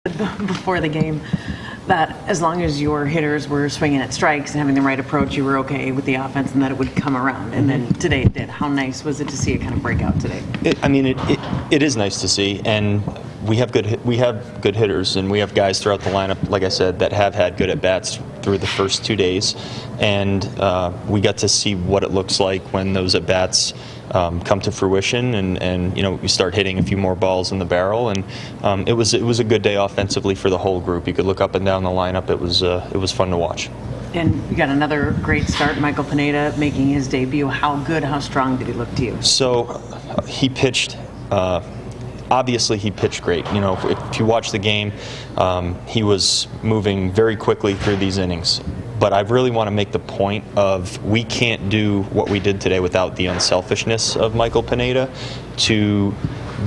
before the game that as long as your hitters were swinging at strikes and having the right approach, you were okay with the offense and that it would come around. And then today it did. How nice was it to see it kind of break out today? It is nice to see, and we have good hitters, and we have guys throughout the lineup, like I said, that have had good at bats through the first 2 days, and we got to see what it looks like when those at bats come to fruition, and we start hitting a few more balls in the barrel, and it was a good day offensively for the whole group. You could look up and down the lineup. It was fun to watch. And you got another great start, Michael Pineda making his debut. How good, how strong did he look to you? So he pitched. Obviously, he pitched great. If you watch the game, he was moving very quickly through these innings. But I really want to make the point of we can't do what we did today without the unselfishness of Michael Pineda to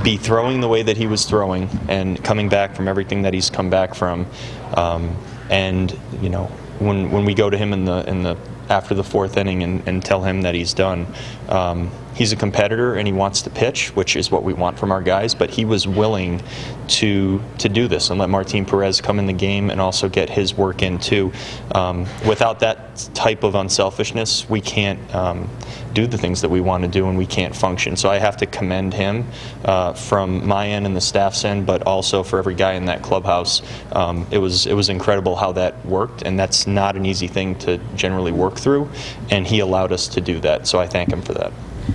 be throwing the way that he was throwing and coming back from everything that he's come back from. When we go to him in the after the fourth inning and tell him that he's done, he's a competitor and he wants to pitch, which is what we want from our guys, but he was willing to do this and let Martin Perez come in the game and also get his work in too. Without that type of unselfishness, we can't do the things that we want to do, and we can't function. So I have to commend him from my end and the staff's end, but also for every guy in that clubhouse. It was incredible how that worked, and that's not an easy thing to generally work through, and he allowed us to do that, so I thank him for that.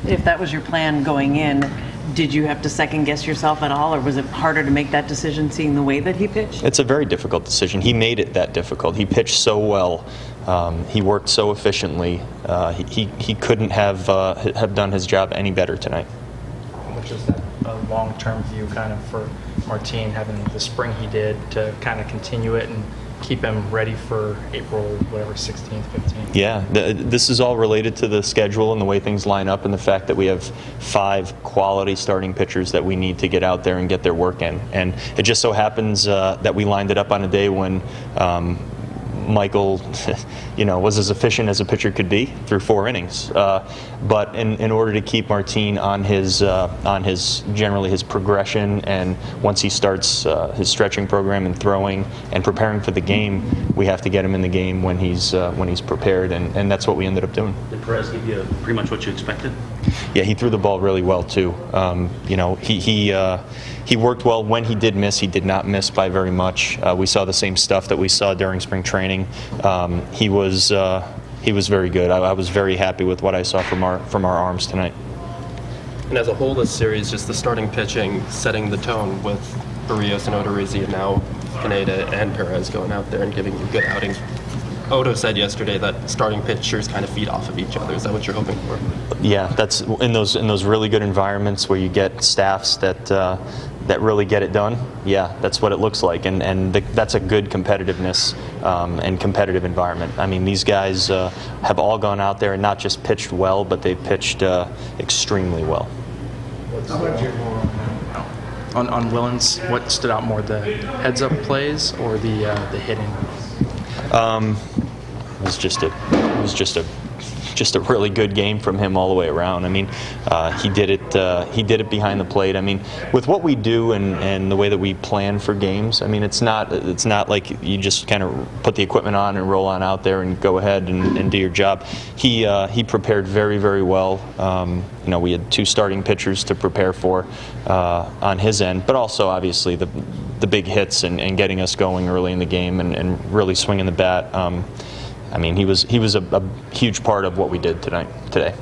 If that was your plan going in, did you have to second guess yourself at all, or was it harder to make that decision seeing the way that he pitched? It's a very difficult decision. He made it that difficult. He pitched so well. He worked so efficiently. He couldn't have done his job any better tonight. Which is that long-term view kind of for Martin, having the spring he did to kind of continue it and keep him ready for April, whatever, 16th, 15th? Yeah, this is all related to the schedule and the way things line up and the fact that we have 5 quality starting pitchers that we need to get out there and get their work in. And it just so happens that we lined it up on a day when Michael, was as efficient as a pitcher could be through 4 innings. But in order to keep Martin on his generally his progression, and once he starts his stretching program and throwing and preparing for the game, we have to get him in the game when he's prepared, and that's what we ended up doing. Did Perez give you pretty much what you expected? Yeah, he threw the ball really well too. He worked well. When he did miss, he did not miss by very much. We saw the same stuff that we saw during spring training. He was very good. I was very happy with what I saw from our arms tonight. And as a whole, this series, just the starting pitching setting the tone with Barrios and Odorizzi, and now Pineda and Perez going out there and giving you good outings. Odo said yesterday that starting pitchers kind of feed off of each other. Is that what you're hoping for? Yeah, that's in those really good environments where you get staffs that really get it done. Yeah, that's what it looks like, and that's a good competitiveness and competitive environment. I mean, these guys have all gone out there and not just pitched well, but they pitched extremely well. On Willens, what stood out more, the heads-up plays or the hitting? It was just a really good game from him all the way around. I mean, he did it behind the plate. I mean, with what we do and the way that we plan for games, I mean, it's not like you just kind of put the equipment on and roll on out there and go ahead and do your job. He prepared very, very well. We had 2 starting pitchers to prepare for on his end, but also obviously the big hits and getting us going early in the game and really swinging the bat. I mean, he was a huge part of what we did today.